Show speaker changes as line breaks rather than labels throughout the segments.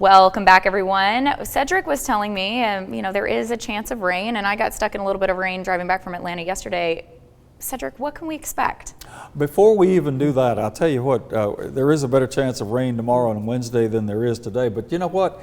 Welcome back, everyone. Cedric was telling me, there is a chance of rain, and I got stuck in a little bit of rain driving back from Atlanta yesterday. Cedric, what can we expect?
Before we even do that, I'll tell you what, there is a better chance of rain tomorrow and Wednesday than there is today. But you know what?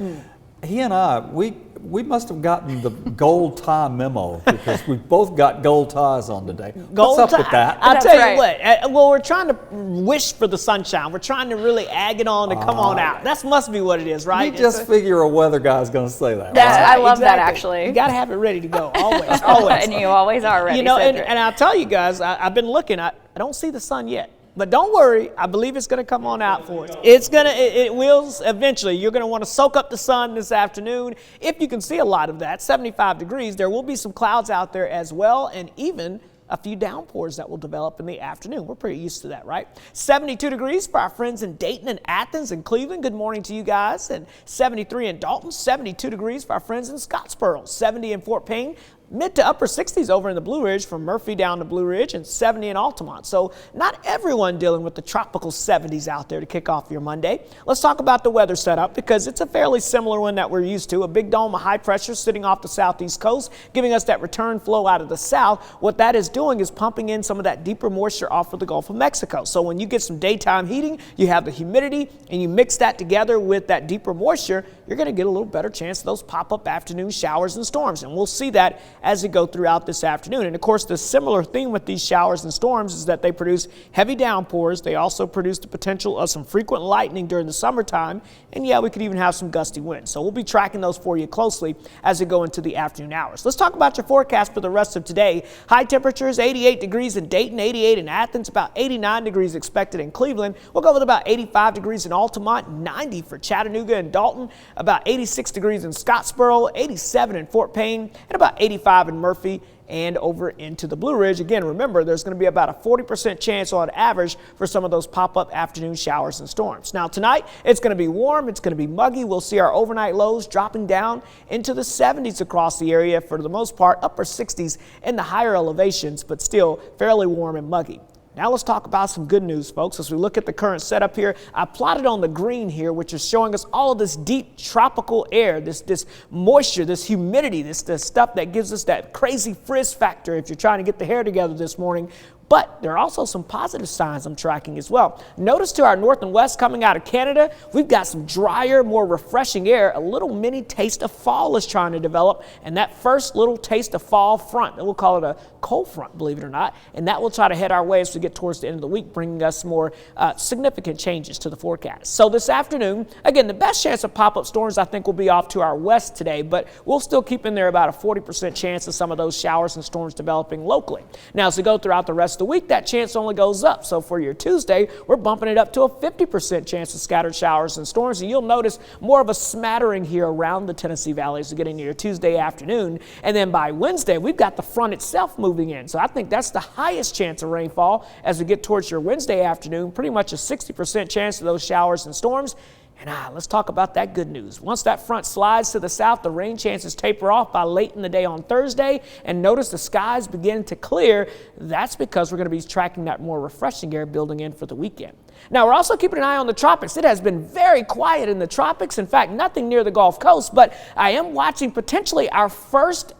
He and I, we must have gotten the gold tie memo because we both got gold ties on today. What's up with that?
I'll tell you what, well, we're trying to wish for the sunshine. We're trying to really egg it on to come on out. That must be what it is, right?
You just figure a weather guy's going to say that.
Right? I love that, actually.
You got to have it ready to go, always, always.
And you always are ready,
and I'll tell you guys, I've been looking, I don't see the sun yet. But don't worry, I believe it's going to come on out for us. It will eventually. You're going to want to soak up the sun this afternoon. If you can see a lot of that, 75 degrees, there will be some clouds out there as well, and even a few downpours that will develop in the afternoon. We're pretty used to that, right? 72 degrees for our friends in Dayton and Athens and Cleveland. Good morning to you guys. And 73 in Dalton, 72 degrees for our friends in Scottsboro, 70 in Fort Payne. Mid to upper 60s over in the Blue Ridge from Murphy down to Blue Ridge, and 70 in Altamont. So not everyone dealing with the tropical 70s out there to kick off your Monday. Let's talk about the weather setup because it's a fairly similar one that we're used to. A big dome of high pressure sitting off the southeast coast, giving us that return flow out of the south. What that is doing is pumping in some of that deeper moisture off of the Gulf of Mexico. So when you get some daytime heating, you have the humidity, and you mix that together with that deeper moisture, you're going to get a little better chance of those pop-up afternoon showers and storms. And we'll see that as we go throughout this afternoon. And of course, the similar theme with these showers and storms is that they produce heavy downpours. They also produce the potential of some frequent lightning during the summertime. And yeah, we could even have some gusty winds. So we'll be tracking those for you closely as we go into the afternoon hours. Let's talk about your forecast for the rest of today. High temperatures, 88 degrees in Dayton, 88 in Athens, about 89 degrees expected in Cleveland. We'll go with about 85 degrees in Altamont, 90 for Chattanooga and Dalton, about 86 degrees in Scottsboro, 87 in Fort Payne, and about 85 in Murphy and over into the Blue Ridge. Again, remember, there's going to be about a 40% chance on average for some of those pop-up afternoon showers and storms. Now, tonight, it's going to be warm. It's going to be muggy. We'll see our overnight lows dropping down into the 70s across the area for the most part, upper 60s in the higher elevations, but still fairly warm and muggy. Now let's talk about some good news, folks. As we look at the current setup here, I plotted on the green here, which is showing us all of this deep tropical air, this moisture, this humidity, this stuff that gives us that crazy frizz factor if you're trying to get the hair together this morning. But there are also some positive signs I'm tracking as well. Notice to our north and west coming out of Canada, we've got some drier, more refreshing air. A little mini taste of fall is trying to develop. And that first little taste of fall front, and we'll call it a cold front, believe it or not. And that will try to head our way as we get towards the end of the week, bringing us more significant changes to the forecast. So this afternoon, again, the best chance of pop-up storms I think will be off to our west today, but we'll still keep in there about a 40% chance of some of those showers and storms developing locally. Now, as we go throughout the rest of the week, that chance only goes up. So for your Tuesday, we're bumping it up to a 50% chance of scattered showers and storms. And you'll notice more of a smattering here around the Tennessee Valley as we get into your Tuesday afternoon. And then by Wednesday, we've got the front itself moving in. So I think that's the highest chance of rainfall as we get towards your Wednesday afternoon, pretty much a 60% chance of those showers and storms. And let's talk about that good news. Once that front slides to the south, the rain chances taper off by late in the day on Thursday. And notice the skies begin to clear. That's because we're going to be tracking that more refreshing air building in for the weekend. Now, we're also keeping an eye on the tropics. It has been very quiet in the tropics. In fact, nothing near the Gulf Coast. But I am watching potentially our first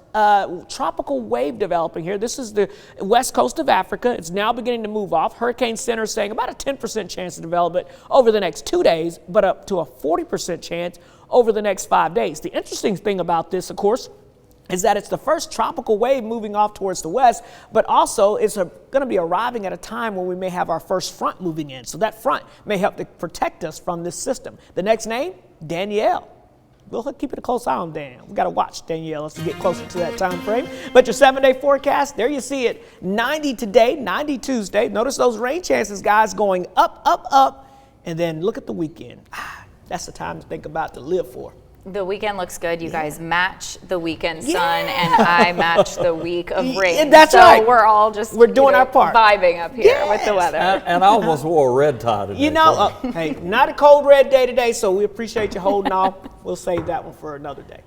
tropical wave developing here. This is the west coast of Africa. It's now beginning to move off. Hurricane Center is saying about a 10% chance of development over the next 2 days, but up to a 40% chance over the next 5 days. The interesting thing about this, of course, is that it's the first tropical wave moving off towards the west, but also it's going to be arriving at a time when we may have our first front moving in. So that front may help to protect us from this system. The next name, Danielle. We'll keep it a close eye on Danielle. We've got to watch Danielle as we get closer to that time frame. But your 7-day forecast, there you see it. 90 today, 90 Tuesday. Notice those rain chances, guys, going up, up, up. And then look at the weekend. That's the time to think about to live for.
The weekend looks good. You guys match the weekend sun, and I match the week of rain.
That's right.
So we're all just
doing our part,
vibing up here with the weather.
And I almost wore a red tie today.
You know, hey, not a cold red day today, so we appreciate you holding off. We'll save that one for another day.